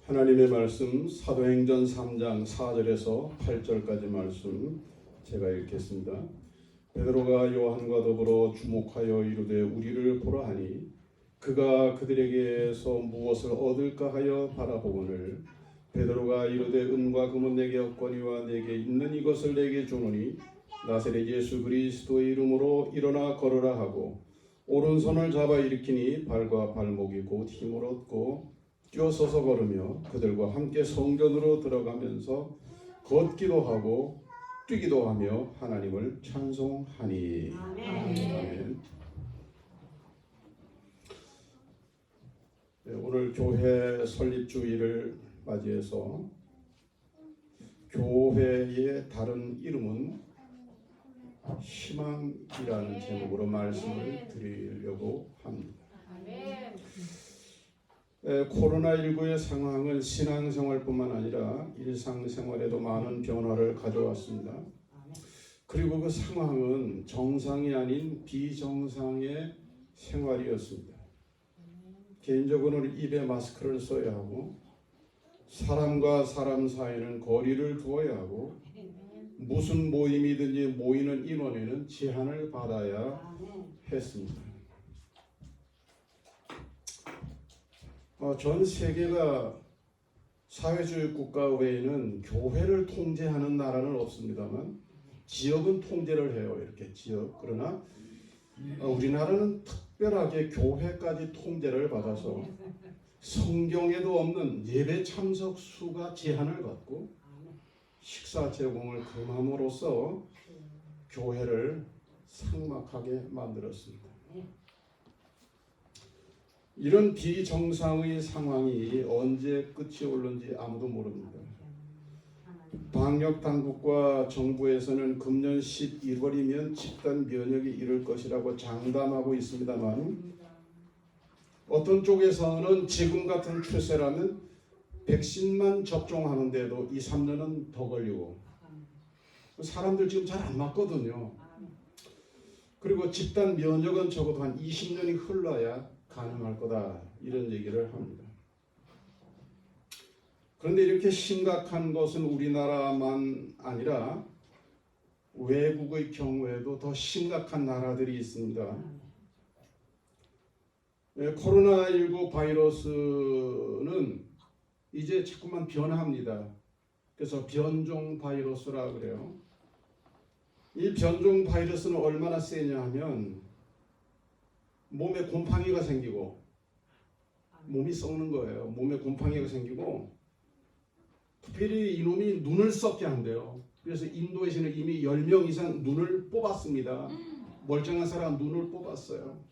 하나님의 말씀 사도행전 3장 4절에서 8절까지 말씀 제가 읽겠습니다. 베드로가 요한과 더불어 주목하여 이르되 우리를 보라 하니 그가 그들에게서 무엇을 얻을까 하여 바라보거늘 베드로가 이르되 은과 금은 내게 없거니와 내게 있는 이것을 내게 주노니 나사렛 예수 그리스도의 이름으로 일어나 걸으라 하고 오른손을 잡아 일으키니 발과 발목이 곧 힘을 얻고 뛰어서서 걸으며 그들과 함께 성전으로 들어가면서 걷기도 하고 뛰기도 하며 하나님을 찬송하니. 아멘. 네, 오늘 교회 설립주일을 맞이해서 교회의 다른 이름은 희망이라는 제목으로 말씀을 드리려고 합니다. 코로나19의 상황은 신앙생활뿐만 아니라 일상생활에도 많은 변화를 가져왔습니다. 그리고 그 상황은 정상이 아닌 비정상의 생활이었습니다. 개인적으로는 입에 마스크를 써야 하고 사람과 사람 사이에는 거리를 두어야 하고 무슨 모임이든지 모이는 인원에는 제한을 받아야 했습니다. 전 세계가 사회주의 국가 외에는 교회를 통제하는 나라는 없습니다만 지역은 통제를 해요. 이렇게 지역. 그러나 우리나라는 특별하게 교회까지 통제를 받아서 성경에도 없는 예배 참석 수가 제한을 받고 식사 제공을 금함으로써 교회를 삭막하게 만들었습니다. 이런 비정상의 상황이 언제 끝이 올는지 아무도 모릅니다. 방역 당국과 정부에서는 금년 11월이면 집단 면역이 이를 것이라고 장담하고 있습니다만 어떤 쪽에서는 지금 같은 추세라면 백신만 접종하는데도 2, 3년은 더 걸리고 사람들 지금 잘 안 맞거든요. 그리고 집단 면역은 적어도 한 20년이 흘러야 가능할 거다 이런 얘기를 합니다. 그런데 이렇게 심각한 것은 우리나라만 아니라 외국의 경우에도 더 심각한 나라들이 있습니다. 코로나19 바이러스는 이제 자꾸만 변합니다. 그래서 변종 바이러스라 그래요. 이 변종 바이러스는 얼마나 세냐 하면 몸에 곰팡이가 생기고 몸이 썩는 거예요. 몸에 곰팡이가 생기고 특별히 이놈이 눈을 썩게 한대요. 그래서 인도에서는 이미 10명 이상 눈을 뽑았습니다. 멀쩡한 사람 눈을 뽑았어요.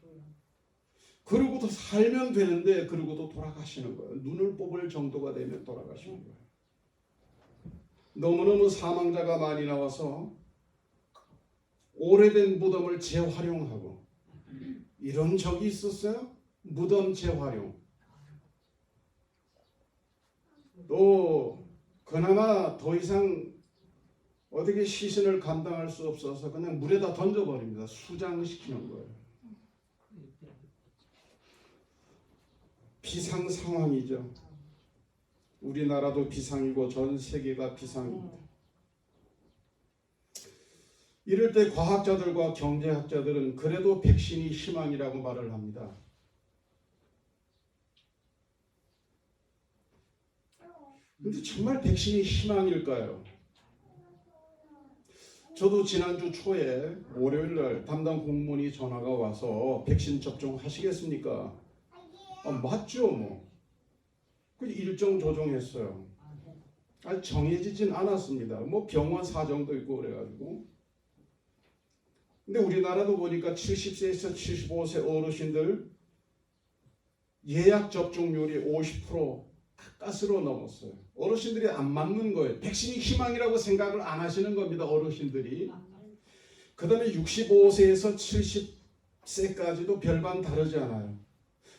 그러고도 살면 되는데 그러고도 돌아가시는 거예요. 눈을 뽑을 정도가 되면 돌아가시는 거예요. 너무너무 사망자가 많이 나와서 오래된 무덤을 재활용하고 이런 적이 있었어요? 무덤 재활용. 또 그나마 더 이상 어떻게 시신을 감당할 수 없어서 그냥 물에다 던져버립니다. 수장시키는 거예요. 비상 상황이죠. 우리나라도 비상이고 전 세계가 비상입니다. 이럴 때 과학자들과 경제학자들은 그래도 백신이 희망이라고 말을 합니다. 근데 정말 백신이 희망일까요? 저도 지난주 초에 월요일날 담당 공무원이 전화가 와서 백신 접종하시겠습니까? 맞죠 뭐. 그 일정 조정했어요. 정해지진 않았습니다. 뭐 병원 사정도 있고 그래가지고. 근데 우리나라도 보니까 70세에서 75세 어르신들 예약 접종률이 50% 가까스로 넘었어요. 어르신들이 안 맞는 거예요. 백신이 희망이라고 생각을 안 하시는 겁니다. 어르신들이. 그 다음에 65세에서 70세까지도 별반 다르지 않아요.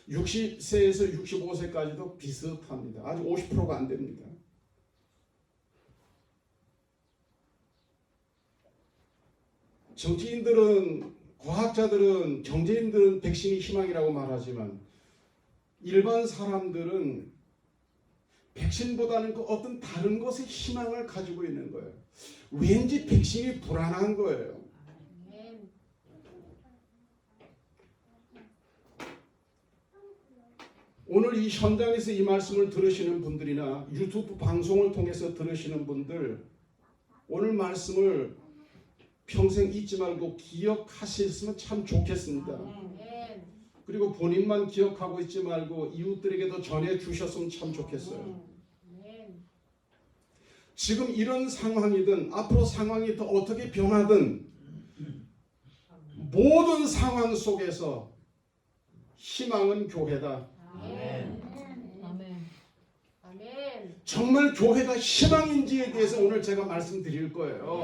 60세에서 65세까지도 비슷합니다. 아직 50%가 안 됩니다. 정치인들은, 과학자들은, 경제인들은 백신이 희망이라고 말하지만 일반 사람들은 백신보다는 그 어떤 다른 것에 희망을 가지고 있는 거예요. 왠지 백신이 불안한 거예요. 오늘 이 현장에서 이 말씀을 들으시는 분들이나 유튜브 방송을 통해서 들으시는 분들, 오늘 말씀을 평생 잊지 말고 기억하셨으면 참 좋겠습니다. 그리고 본인만 기억하고 있지 말고 이웃들에게도 전해주셨으면 참 좋겠어요. 지금 이런 상황이든 앞으로 상황이 더 어떻게 변하든 모든 상황 속에서 희망은 교회다. 정말 교회가 희망인지에 대해서 오늘 제가 말씀드릴 거예요.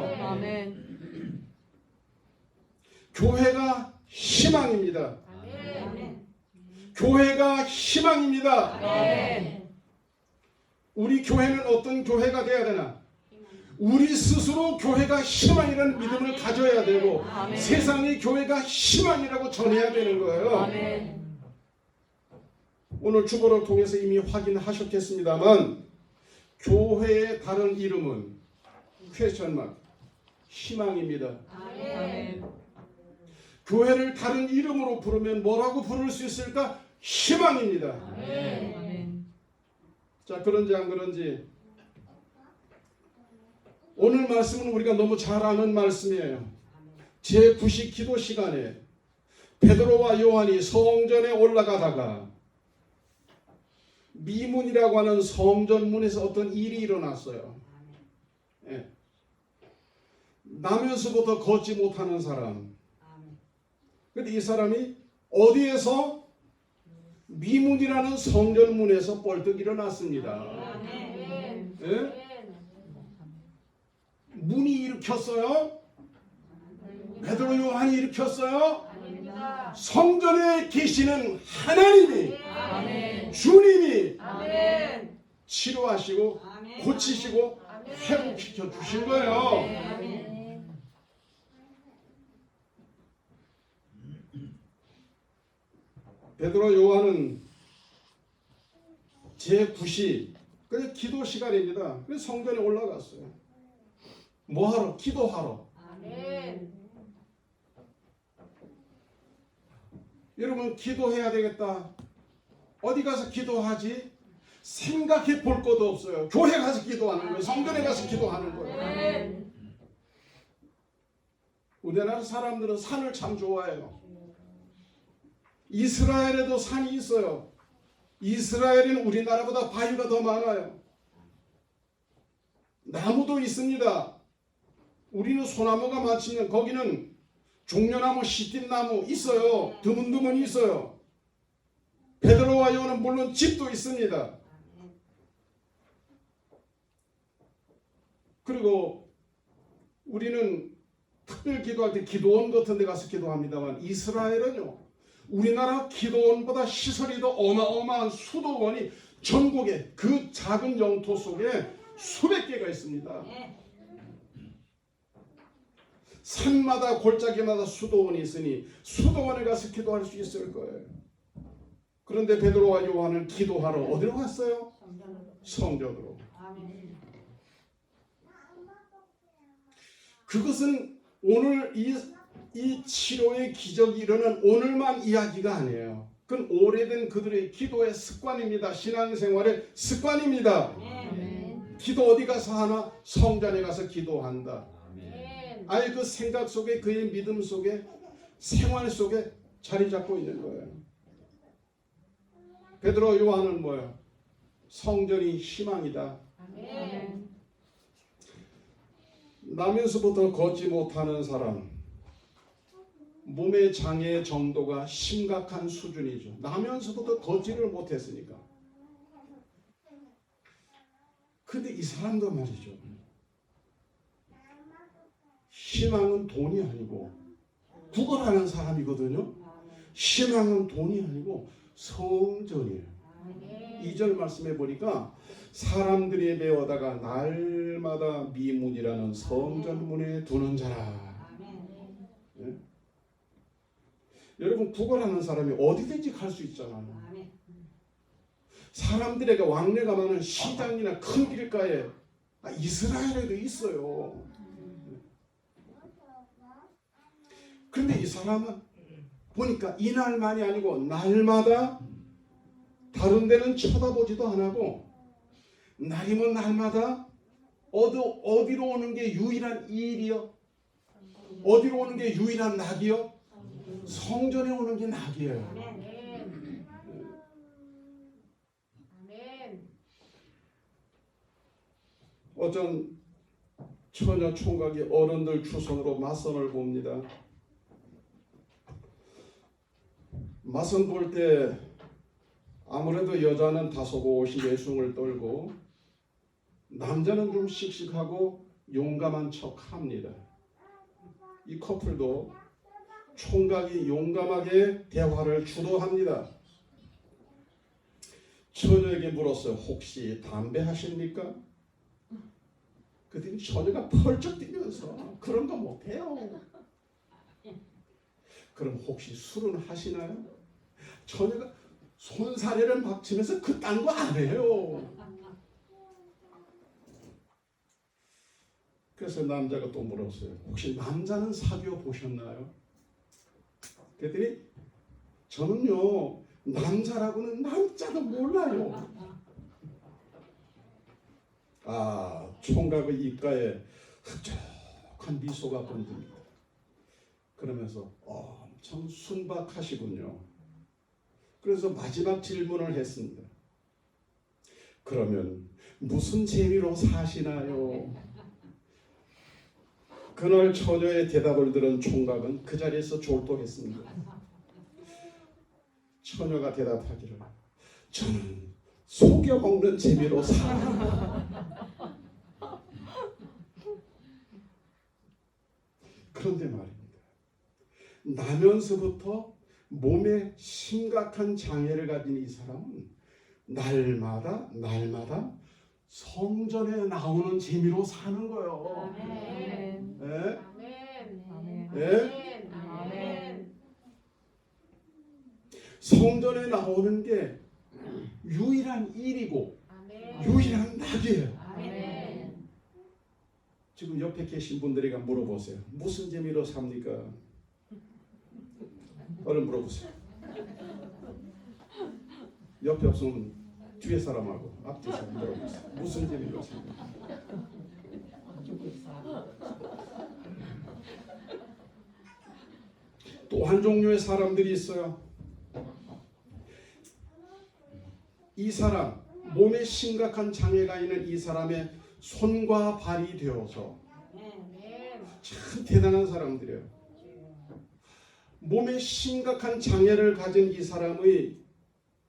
교회가 희망입니다. 교회가 희망입니다. 우리 교회는 어떤 교회가 돼야 되나? 우리 스스로 교회가 희망이라는 믿음을 가져야 되고 세상의 교회가 희망이라고 전해야 되는 거예요. 오늘 주보를 통해서 이미 확인하셨겠습니다만 교회의 다른 이름은 퀘스천 마크 희망입니다. 교회를 다른 이름으로 부르면 뭐라고 부를 수 있을까? 희망입니다. 자, 그런지 안 그런지 오늘 말씀은 우리가 너무 잘 아는 말씀이에요. 제9시 기도 시간에 베드로와 요한이 성전에 올라가다가 미문이라고 하는 성전문에서 어떤 일이 일어났어요. 예. 나면서부터 걷지 못하는 사람. 근데 이 사람이 어디에서? 미문이라는 성전문에서 뻘떡 일어났습니다. 예? 문이 일으켰어요? 베드로 요한이 일으켰어요? 성전에 계시는 하나님이 주님이 치료하시고 고치시고 회복시켜 주신 거예요. 베드로 요한은 제9시 그냥 기도 시간입니다. 그래서 성전에 올라갔어요. 뭐하러? 기도하러. 여러분 기도해야 되겠다. 어디 가서 기도하지? 생각해 볼 것도 없어요. 교회 가서 기도하는 거예요. 성전에 가서 기도하는 거예요. 우리나라 사람들은 산을 참 좋아해요. 이스라엘에도 산이 있어요. 이스라엘은 우리나라보다 바위가 더 많아요. 나무도 있습니다. 우리는 소나무가 많지만 거기는 종려나무, 시띠나무 있어요. 드문드문 있어요. 베드로와 요한은 물론 집도 있습니다. 그리고 우리는 특별 기도할 때 기도원 같은 데 가서 기도합니다만 이스라엘은요. 우리나라 기도원보다 시설이 더 어마어마한 수도원이 전국에 그 작은 영토 속에 수백 개가 있습니다. 산마다 골짜기마다 수도원이 있으니 수도원에 가서 기도할 수 있을 거예요. 그런데 베드로와 요한은 기도하러 어디로 갔어요? 성전으로. 그것은 오늘 이 치료의 기적이 일어난 오늘만 이야기가 아니에요. 그건 오래된 그들의 기도의 습관입니다. 신앙생활의 습관입니다. 기도 어디 가서 하나? 성전에 가서 기도한다. 아예 그 생각 속에 그의 믿음 속에 생활 속에 자리 잡고 있는 거예요. 베드로 요한은 뭐예요? 성전이 희망이다. 나면서부터 걷지 못하는 사람, 몸의 장애 정도가 심각한 수준이죠. 나면서부터 걷지를 못했으니까. 근데 이 사람도 말이죠. 희망은 돈이 아니고 구걸하는 사람이거든요. 희망은 돈이 아니고 성전이에요. 2절 말씀해 보니까 사람들이 메워다가 날마다 미문이라는 성전문에 두는 자라. 네? 여러분 구걸하는 사람이 어디든지 갈 수 있잖아요. 사람들에게 왕래가 많은 시장이나 큰 길가에 이스라엘에도 있어요. 그런데 이 사람은 보니까 이날만이 아니고 날마다 다른 데는 쳐다보지도 안 하고 날이면 날마다 어디로 오는 게 유일한 일이요? 어디로 오는 게 유일한 낙이요? 성전에 오는 게 낙이에요. 아멘. 어떤 처녀 총각이 어른들 추선으로 맞선을 봅니다. 맞선 볼 때 아무래도 여자는 다소곳이 예숭을 떨고 남자는 좀 씩씩하고 용감한 척합니다. 이 커플도 총각이 용감하게 대화를 주도합니다. 처녀에게 물었어요. 혹시 담배 하십니까? 그랬더니 처녀가 펄쩍 뛰면서 그런 거 못해요. 그럼 혹시 술은 하시나요? 처녀가 손사래를 막 치면서 그딴 거 안 해요. 그래서 남자가 또 물었어요. 혹시 남자는 사귀어 보셨나요? 그랬더니 저는요 남자라고는 남자도 몰라요. 총각의 입가에 흡족한 미소가 번집니다. 그러면서 엄청 순박하시군요. 그래서 마지막 질문을 했습니다. 그러면 무슨 재미로 사시나요? 그날 처녀의 대답을 들은 총각은 그 자리에서 졸도했습니다. 처녀가 대답하기를 저는 속여 먹는 재미로 살아요. 그런데 말입니다. 나면서부터 몸에 심각한 장애를 가진 이 사람은 날마다 성전에 나오는 재미로 사는 거예요. 아멘. 예? 아멘. 예? 아멘. 성전에 나오는 게 유일한 일이고 아멘. 유일한 낙이에요. 아멘. 지금 옆에 계신 분들에게 물어보세요. 무슨 재미로 삽니까? 얼른 물어보세요. 옆에 없으면 뒤에 사람하고 앞뒤 사람 물어보세요. 무슨 재미로 삽니까? 또 한 종류의 사람들이 있어요. 이 사람, 몸에 심각한 장애가 있는 이 사람의 손과 발이 되어서 참 대단한 사람들이에요. 몸에 심각한 장애를 가진 이 사람의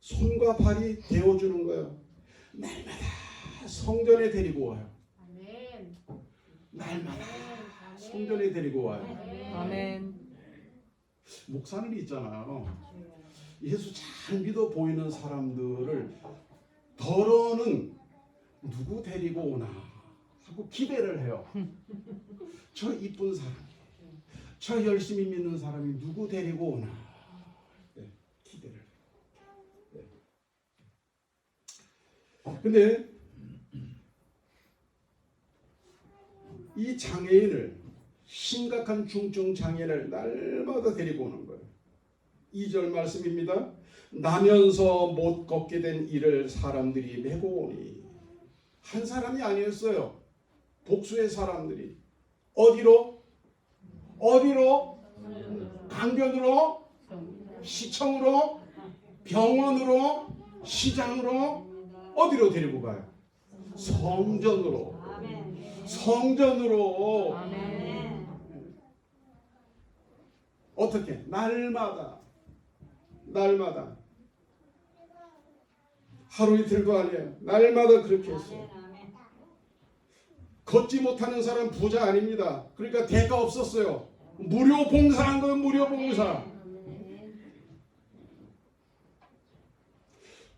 손과 발이 되어주는 거예요. 날마다 성전에 데리고 와요. 날마다 성전에 데리고 와요. 아멘. 목사님이 있잖아요. 예수 잘 믿어 보이는 사람들을 더러는 누구 데리고 오나 하고 기대를 해요. 저 이쁜 사람, 저 열심히 믿는 사람이 누구 데리고 오나 기대를 해요. 근데 이 장애인을 심각한 중증 장애를 날마다 데리고 오는 거예요. 2절 말씀입니다. 나면서 못 걷게 된 이를 사람들이 메고 오니. 한 사람이 아니었어요. 복수의 사람들이. 어디로? 강변으로? 시청으로? 병원으로? 시장으로? 어디로 데리고 가요? 성전으로. 성전으로. 어떻게? 날마다 하루 이틀도 아니에요. 날마다 그렇게 했어요. 걷지 못하는 사람 부자 아닙니다. 그러니까 대가 없었어요. 무료 봉사한 거예요. 무료 봉사.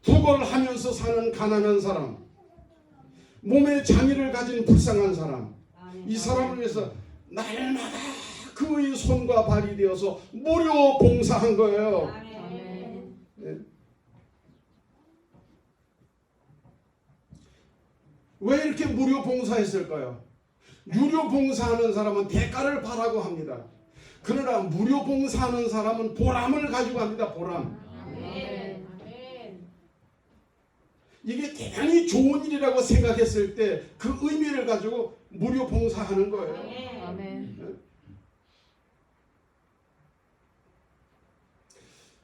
투걸 하면서 사는 가난한 사람, 몸에 장애를 가진 불쌍한 사람, 이 사람을 위해서 날마다 그의 손과 발이 되어서 무료 봉사한 거예요. 네. 왜 이렇게 무료 봉사했을까요? 유료 봉사하는 사람은 대가를 바라고 합니다. 그러나 무료 봉사하는 사람은 보람을 가지고 합니다. 보람. 아멘. 이게 대단히 좋은 일이라고 생각했을 때 그 의미를 가지고 무료 봉사하는 거예요. 아멘.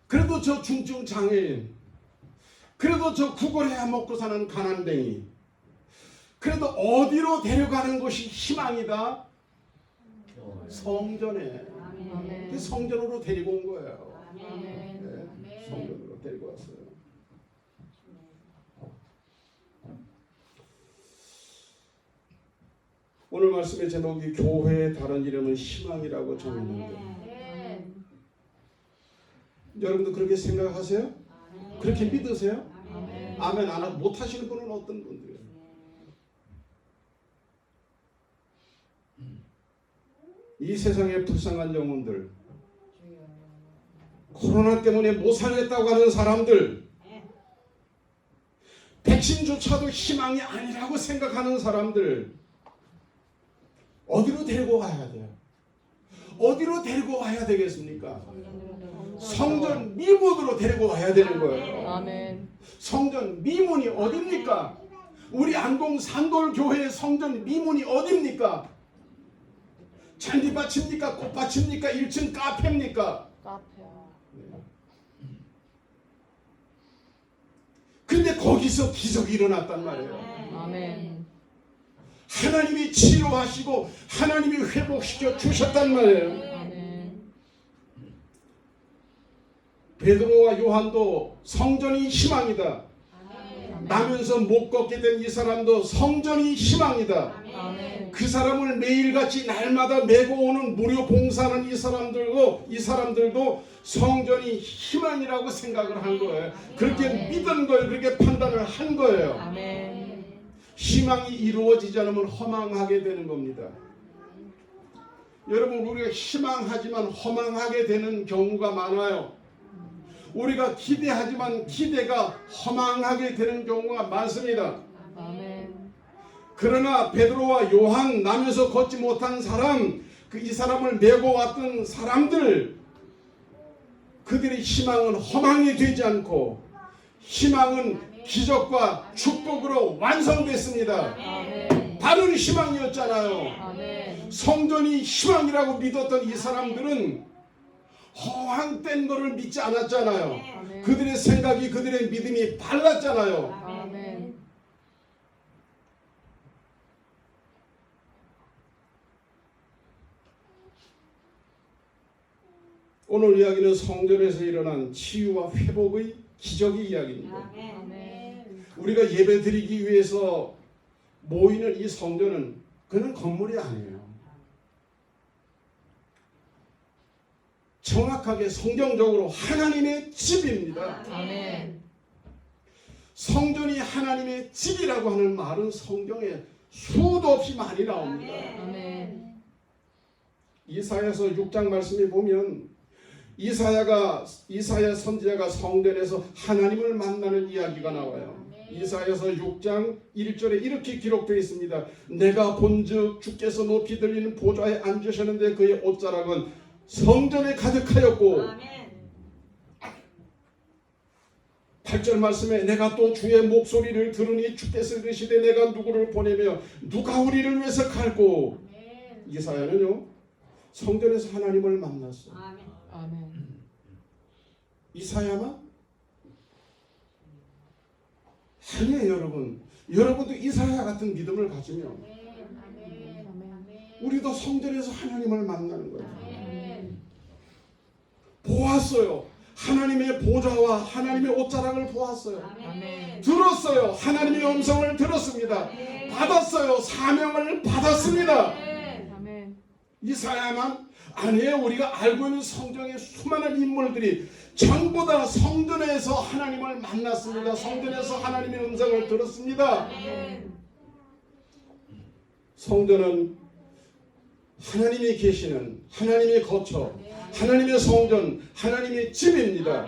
그래도 저 중증 장애인, 그래도 저 구걸해야 먹고 사는 가난뱅이, 그래도 어디로 데려가는 것이 희망이다? 성전에. 아멘. 성전으로 데리고 온 거예요. 아멘. 네, 성전으로 데리고 왔어요. 오늘 말씀의 제목이 교회의 다른 이름은 희망이라고 정했는데 여러분도 그렇게 생각하세요? 그렇게 믿으세요? 아멘. 아멘 안 하고 못 하시는 분은 어떤 분들이에요? 이 세상의 불쌍한 영혼들, 코로나 때문에 못 살겠다고 하는 사람들, 백신조차도 희망이 아니라고 생각하는 사람들, 어디로 데리고 가야 돼요? 어디로 데리고 와야 되겠습니까? 성전 미문으로 데리고 와야 되는 거예요. 아멘. 성전 미문이 어딥니까? 우리 안동 산돌교회의 성전 미문이 어딥니까? 잔디밭입니까? 꽃밭입니까? 1층 카페입니까? 카페요. 근데 거기서 기적이 일어났단 말이에요. 아멘. 하나님이 치료하시고 하나님이 회복시켜 주셨단 말이에요. 아멘. 베드로와 요한도 성전이 희망이다. 아멘. 나면서 못 걷게 된 이 사람도 성전이 희망이다. 아멘. 그 사람을 매일같이 날마다 메고 오는 무료 봉사하는 이 사람들도 성전이 희망이라고 생각을 한 거예요. 그렇게 믿은 거예요. 그렇게 판단을 한 거예요. 아멘. 희망이 이루어지지 않으면 허망하게 되는 겁니다. 여러분, 우리가 희망하지만 허망하게 되는 경우가 많아요. 우리가 기대하지만 기대가 허망하게 되는 경우가 많습니다. 아멘. 그러나 베드로와 요한, 나면서 걷지 못한 사람, 이 사람을 메고 왔던 사람들, 그들의 희망은 허망이 되지 않고 희망은 기적과 축복으로 완성됐습니다. 아멘. 다른 희망이었잖아요. 아멘. 성전이 희망이라고 믿었던 이 사람들은 허황된 거를 믿지 않았잖아요. 아멘. 그들의 생각이, 그들의 믿음이 달랐잖아요. 아멘. 오늘 이야기는 성전에서 일어난 치유와 회복의 기적의 이야기입니다. 아멘. 우리가 예배 드리기 위해서 모이는 이 성전은 그냥 건물이 아니에요. 정확하게 성경적으로 하나님의 집입니다. 아멘. 성전이 하나님의 집이라고 하는 말은 성경에 수도 없이 많이 나옵니다. 아멘. 이사야서 6장 말씀에 보면 이사야 선지자가 성전에서 하나님을 만나는 이야기가 나와요. 이사야서 6장 1절에 이렇게 기록되어 있습니다. 내가 본즉 주께서 높이 들리는 보좌에 앉으셨는데 그의 옷자락은 성전에 가득하였고, 8절 말씀에 내가 또 주의 목소리를 들으니 주께서 이르시되 내가 누구를 보내며 누가 우리를 위해서 갈고. 이사야는요 성전에서 하나님을 만났어요. 아멘. 이사야만? 아니에요. 여러분도 이사야 같은 믿음을 가지면 우리도 성전에서 하나님을 만나는 거예요. 보았어요. 하나님의 보좌와 하나님의 옷자락을 보았어요. 아멘. 들었어요. 하나님의 음성을 들었습니다. 받았어요. 사명을 받았습니다. 아멘. 이사야만? 아니에요. 우리가 알고 있는 성경의 수많은 인물들이 전부 다 성전에서 하나님을 만났습니다. 성전에서 하나님의 음성을 들었습니다. 성전은 하나님이 계시는 하나님의 거처, 하나님의 성전, 하나님의 집입니다.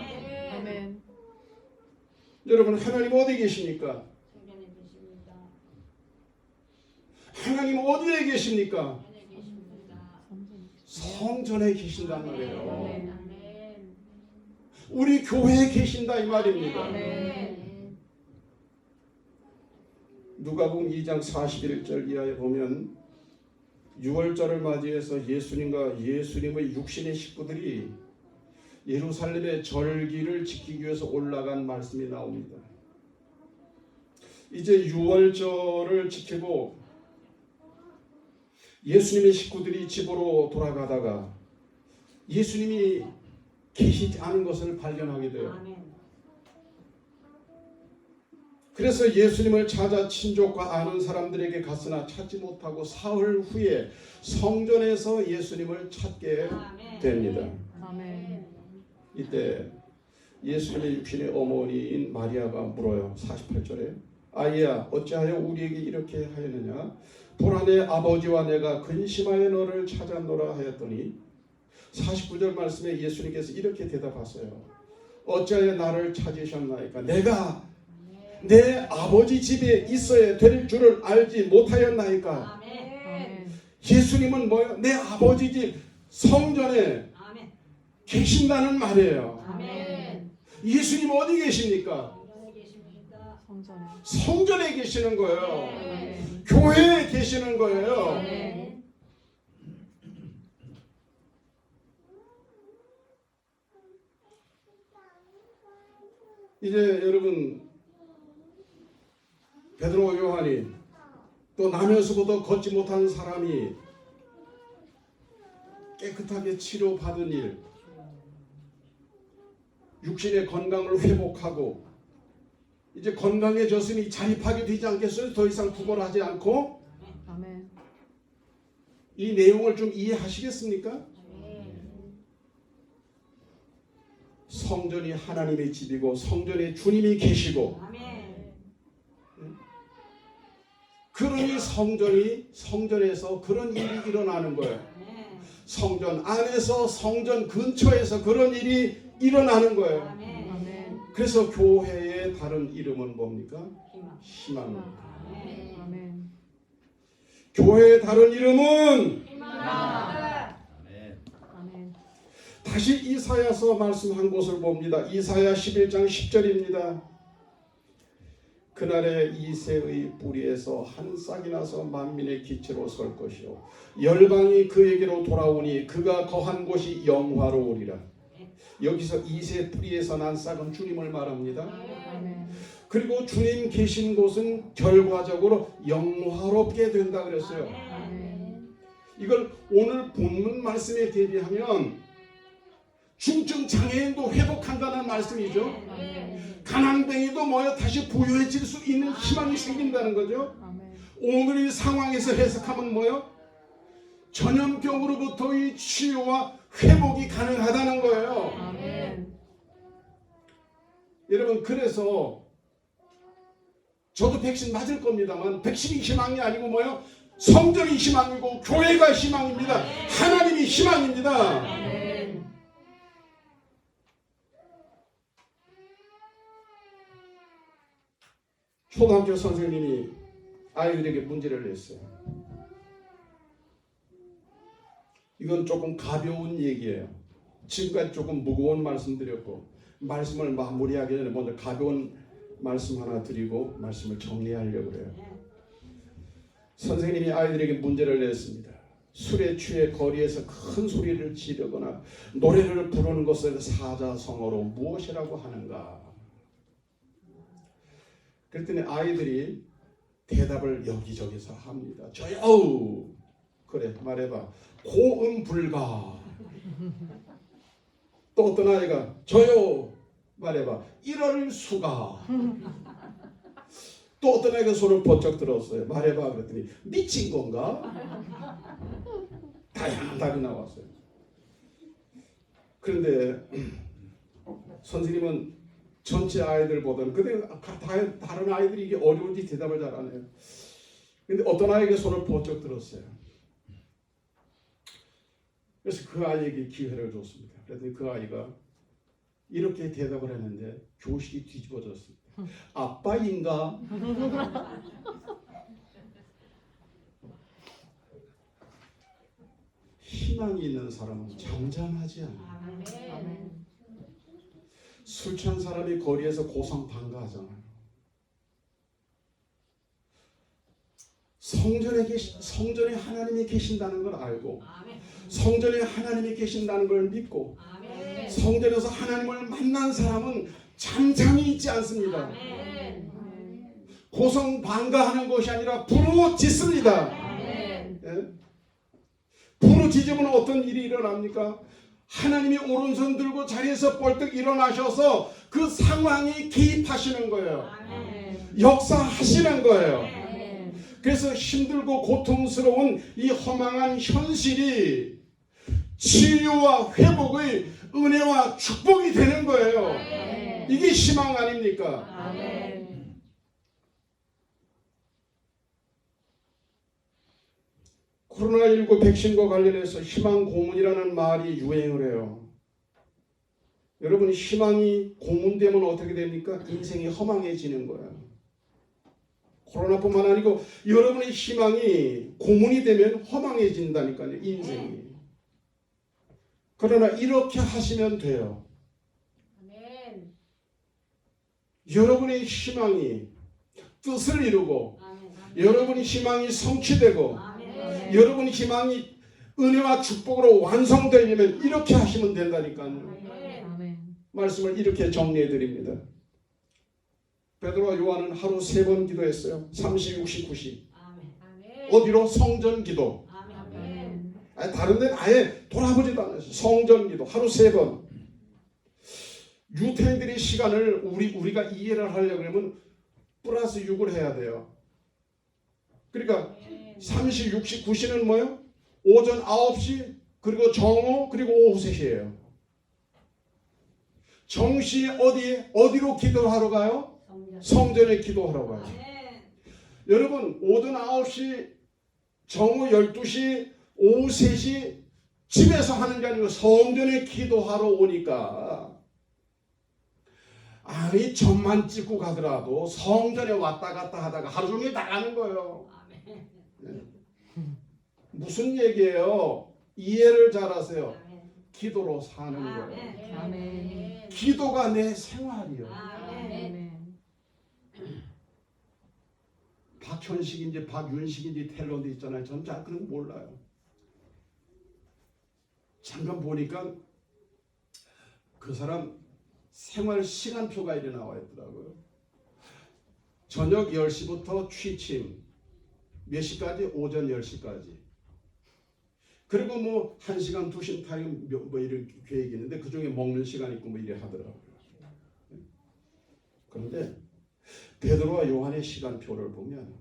하나님 어디에 계십니까? 성전에 계신단 말이에요. 아멘. 우리 교회에 계신다 이 말입니다. 아멘. 누가복음 2장 41절 이하에 보면 6월절을 맞이해서 예수님의 육신의 식구들이 예루살렘의 절기를 지키기 위해서 올라간 말씀이 나옵니다. 이제 6월절을 지키고 예수님의 식구들이 집으로 돌아가다가 예수님이 계시지 않은 것을 발견하게 돼요. 그래서 예수님을 찾아 친족과 아는 사람들에게 갔으나 찾지 못하고 사흘 후에 성전에서 예수님을 찾게 됩니다. 아멘. 이때 예수님의 육신의 어머니인 마리아가 물어요. 48절에 아이야 어찌하여 우리에게 이렇게 하였느냐 보라 내 아버지와 내가 근심하여 너를 찾았노라 하였더니 49절 말씀에 예수님께서 이렇게 대답하세요. 어찌하여 나를 찾으셨나이까 내가 내 아버지 집에 있어야 될 줄을 알지 못하였나이까. 아멘. 예수님은 뭐예요? 내 아버지 집 성전에 계신다는 말이에요. 아멘. 예수님 어디 계십니까? 성전에. 성전에 계시는 거예요. 아멘. 교회에 계시는 거예요. 아멘. 이제 여러분 베드로 요한이 또 나면서부터 걷지 못한 사람이 깨끗하게 치료받은 일, 육신의 건강을 회복하고 이제 건강해졌으니 자립하게 되지 않겠어요? 더 이상 구걸하지 않고. 아멘. 이 내용을 좀 이해하시겠습니까? 성전이 하나님의 집이고 성전에 주님이 계시고 그러니 성전에서 그런 일이 일어나는 거예요. 성전 안에서 성전 근처에서 그런 일이 일어나는 거예요. 아멘. 그래서 교회의 다른 이름은 뭡니까? 희망입니다. 아멘. 교회의 다른 이름은 아멘. 다시 이사야서 말씀한 곳을 봅니다. 이사야 11장 10절입니다. 그날에 이새의 뿌리에서 한 싹이 나서 만민의 기초로 설 것이요 열방이 그에게로 돌아오니 그가 거한 곳이 영화로우리라. 여기서 이새 뿌리에서 난 싹은 주님을 말합니다. 아멘. 그리고 주님 계신 곳은 결과적으로 영화롭게 된다 그랬어요. 아멘. 이걸 오늘 본문 말씀에 대비하면 중증 장애인도 회복한다는 말씀이죠. 아멘. 가난뱅이도 뭐야 다시 부유해질 수 있는 희망이 생긴다는 거죠. 아멘. 오늘 이 상황에서 해석하면 뭐요? 전염병으로부터의 치유와 회복이 가능하다는 거예요. 아멘. 여러분 그래서 저도 백신 맞을 겁니다만 백신이 희망이 아니고 뭐요? 성전이 희망이고 교회가 희망입니다. 하나님이 희망입니다. 아멘. 초등학교 선생님이 아이들에게 문제를 냈어요. 이건 조금 가벼운 얘기예요. 지금까지 조금 무거운 말씀 드렸고 말씀을 마무리하기 전에 먼저 가벼운 말씀 하나 드리고 말씀을 정리하려고 그래요. 선생님이 아이들에게 문제를 냈습니다. 술에 취해 거리에서 큰 소리를 지르거나 노래를 부르는 것을 사자성어로 무엇이라고 하는가? 그랬더니 아이들이 대답을 여기저기서 합니다. 저요, 어우, 그래 말해봐. 고음 불가. 또 어떤 아이가 저요 말해봐. 이럴 수가. 또 어떤 아이가 손을 번쩍 들었어요. 말해봐 그랬더니 미친 건가? 다양한 답이 나왔어요. 그런데 선생님은 전체 아이들보다는 근데 다른 아이들이 이게 어려운지 대답을 잘 안 해요. 근데 어떤 아이가 손을 번쩍 들었어요. 그래서 그 아이에게 기회를 줬습니다. 그랬더니 그 아이가 이렇게 대답을 했는데 교실이 뒤집어졌습니다. 아빠인가? 신앙이 있는 사람은 잠잠하지 않아요. 아멘. 술 취한 사람이 거리에서 고성방가하잖아요. 성전에 하나님이 계신다는 걸 알고, 성전에 하나님이 계신다는 걸 믿고, 성전에서 하나님을 만난 사람은 잠잠히 있지 않습니다. 고성방가하는 것이 아니라 부르짖습니다. 예? 부르짖으면 어떤 일이 일어납니까? 하나님이 오른손 들고 자리에서 벌떡 일어나셔서 그 상황에 개입하시는 거예요. 역사하시는 거예요. 그래서 힘들고 고통스러운 이 허망한 현실이 치유와 회복의 은혜와 축복이 되는 거예요. 이게 희망 아닙니까? 코로나19 백신과 관련해서 희망 고문이라는 말이 유행을 해요. 여러분, 희망이 고문되면 어떻게 됩니까? 인생이 허망해지는 거예요. 코로나뿐만 아니고 여러분의 희망이 고문이 되면 허망해진다니까요. 인생이. 그러나 이렇게 하시면 돼요. 여러분의 희망이 뜻을 이루고, 여러분의 희망이 성취되고, 여러분의 희망이 은혜와 축복으로 완성되려면 이렇게 하시면 된다니까요. 말씀을 이렇게 정리해 드립니다. 베드로와 요한은 하루 3번 기도했어요. 30, 60, 90. 어디로? 성전 기도. 다른 데는 아예 돌아보지도 않았어요. 성전 기도 하루 3번. 유태인들의 시간을 우리가 이해를 하려고 하면 플러스 6을 해야 돼요. 그러니까 30, 60, 90은 뭐예요? 오전 9시, 그리고 정오, 그리고 오후 3시예요. 정시 어디로 기도하러 가요? 성전에 기도하러 가요. 여러분, 오전 9시, 정오 12시, 오후 3시 집에서 하는 게 아니고 성전에 기도하러 오니까 아니 점만 찍고 가더라도 성전에 왔다 갔다 하다가 하루 종일 나가는 거예요. 무슨 얘기예요? 이해를 잘하세요. 기도로 사는 거예요. 기도가 내 생활이에요. 박현식인지 박윤식인지 텔러도 있잖아요. 저는 잘 그런 거 몰라요. 잠깐 보니까 그 사람 생활 시간표가 이렇게 나와 있더라고요. 저녁 10시부터 취침, 몇 시까지? 오전 10시까지. 그리고 뭐 1시간, 2시간 타임 뭐 이런 계획이 있는데 그 중에 먹는 시간 있고 뭐 이래 하더라고요. 그런데 베드로와 요한의 시간표를 보면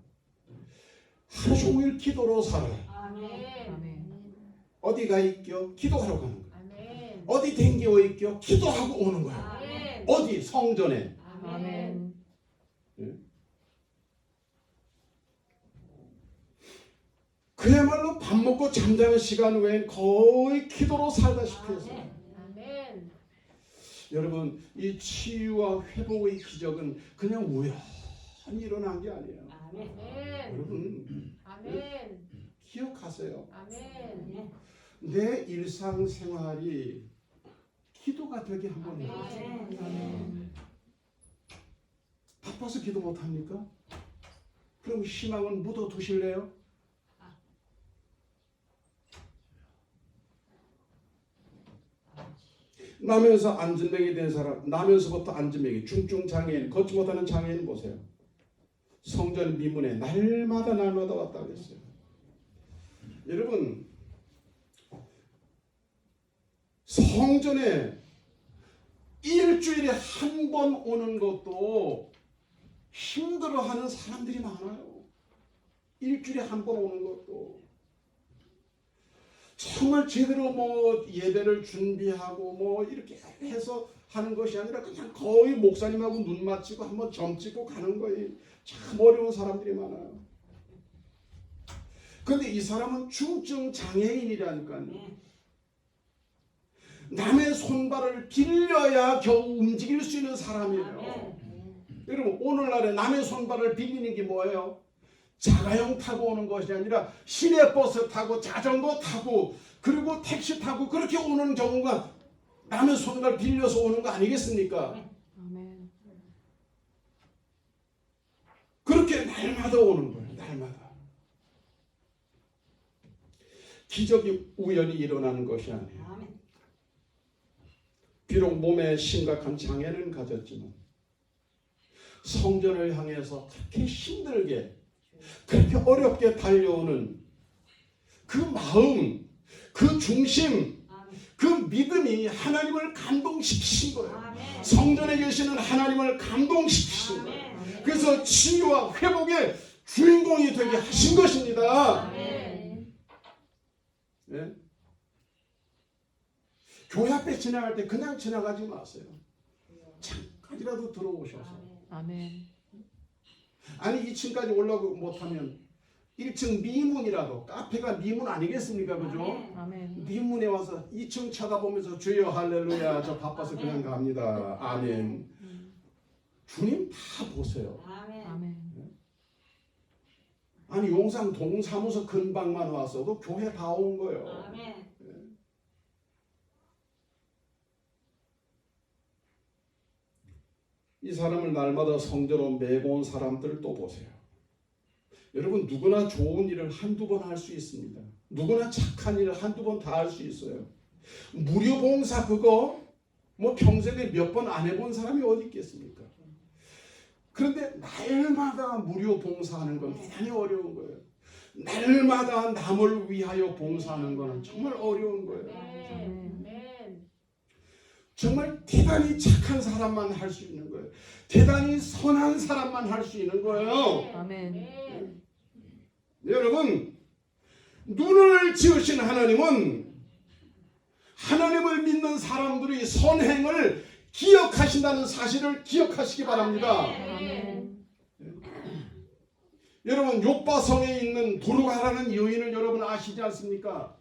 하루 종일 기도로 살아요. 어디가 있겨? 기도하러 가는 거예요. 어디 댕겨 있겨? 기도하고 오는 거예요. 어디? 성전에. 예? 그야말로 밥 먹고 잠자는 시간 외엔 거의 기도로 살다시피 했어요. 여러분, 이 치유와 회복의 기적은 그냥 우연히 일어난 게 아니에요. 여러분, 기억하세요. 내 일상생활이 기도가 되게 한번 해주세요. 바빠서 기도 못합니까? 그럼 희망은 묻어두실래요? 나면서 안진뱅이 된 사람, 나면서부터 안진뱅이, 중증 장애인, 걷지 못하는 장애인 보세요. 성전 미문에 날마다 왔다 그랬어요. 여러분, 성전에 일주일에 한 번 오는 것도 힘들어하는 사람들이 많아요. 일주일에 한 번 오는 것도. 정말 제대로 뭐 예배를 준비하고 뭐 이렇게 해서 하는 것이 아니라 그냥 거의 목사님하고 눈 맞추고 한번 점 찍고 가는 거예요. 참 어려운 사람들이 많아요. 근데 이 사람은 중증 장애인이라니까요. 남의 손발을 빌려야 겨우 움직일 수 있는 사람이에요. 여러분, 오늘날에 남의 손발을 빌리는 게 뭐예요? 자가용 타고 오는 것이 아니라 시내버스 타고 자전거 타고 그리고 택시 타고 그렇게 오는 경우가 남의 손을 빌려서 오는 거 아니겠습니까? 아멘. 그렇게 날마다 오는 거예요. 날마다. 기적이 우연히 일어나는 것이 아니에요. 비록 몸에 심각한 장애는 가졌지만 성전을 향해서 그렇게 힘들게 그렇게 어렵게 달려오는 그 마음, 그 중심, 그 믿음이 하나님을 감동시키신 거예요. 성전에 계시는 하나님을 감동시키신 거예요. 그래서 치유와 회복의 주인공이 되게 하신 것입니다. 네? 교회 앞에 지나갈 때 그냥 지나가지 마세요. 잠깐이라도 들어오셔서. 아멘. 아니 2층까지 올라오고 못하면 1층 미문이라도, 카페가 미문 아니겠습니까? 그죠? 아멘. 미문에 와서 2층 쳐다보면서 주여 할렐루야 저 바빠서 그냥 갑니다. 아멘. 주님 다 보세요. 아멘. 아니 용산 동사무소 근방만 왔어도 교회 다 온 거예요. 이 사람을 날마다 성전으로 메고 온 사람들을 또 보세요. 여러분 누구나 좋은 일을 한두 번 할 수 있습니다. 누구나 착한 일을 한두 번 다 할 수 있어요. 무료 봉사 그거 뭐 평생에 몇 번 안 해본 사람이 어디 있겠습니까? 그런데 날마다 무료 봉사하는 건 대단히 어려운 거예요. 날마다 남을 위하여 봉사하는 거는 정말 어려운 거예요. 정말 대단히 착한 사람만 할 수 있는 거예요. 대단히 선한 사람만 할 수 있는 거예요. 아멘. 여러분, 눈을 지으신 하나님은 하나님을 믿는 사람들이 선행을 기억하신다는 사실을 기억하시기 바랍니다. 아멘. 여러분, 욥바성에 있는 도르가라는 여인을 여러분 아시지 않습니까?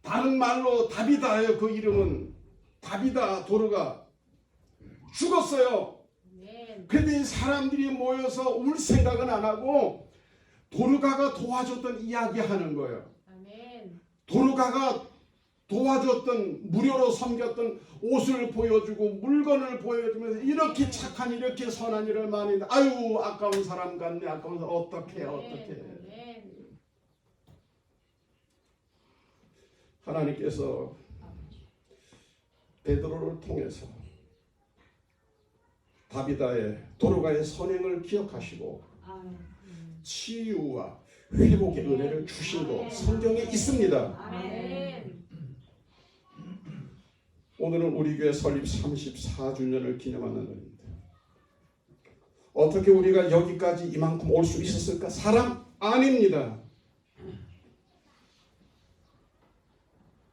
다른 말로 다비다예요. 그 이름은 다비다 도르가 죽었어요. 그런데 이 사람들이 모여서 울 생각은 안 하고 도르가가 도와줬던 이야기하는 거예요. 도르가가 도와줬던, 무료로 섬겼던 옷을 보여주고 물건을 보여주면서 이렇게 착한, 이렇게 선한 일을 많이 했는데 아유 아까운 사람 같네, 아까운 사람 어떡해. 하나님께서 베드로를 통해서 다비다의 도르가의 선행을 기억하시고 치유와 회복의 은혜를 주신 거 성경에 있습니다. 오늘은 우리 교회 설립 34주년을 기념하는 날입니다. 어떻게 우리가 여기까지 이만큼 올 수 있었을까? 사람 아닙니다.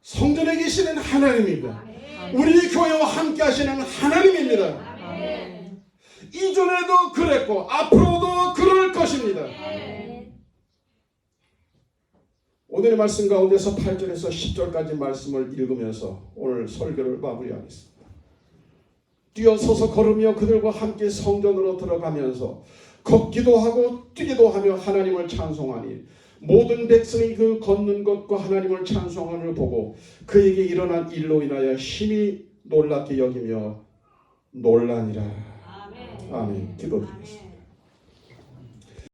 성전에 계시는 하나님입니다. 우리 교회와 함께 하시는 하나님입니다. 이전에도 그랬고 앞으로도 그럴 것입니다. 오늘의 말씀 가운데서 8절에서 10절까지 말씀을 읽으면서 오늘 설교를 마무리하겠습니다. 뛰어서서 걸으며 그들과 함께 성전으로 들어가면서 걷기도 하고 뛰기도 하며 하나님을 찬송하니 모든 백성이 그 걷는 것과 하나님을 찬송함을 보고 그에게 일어난 일로 인하여 심히 놀랍게 여기며 놀라니라. 아멘. 기도드리겠습니다.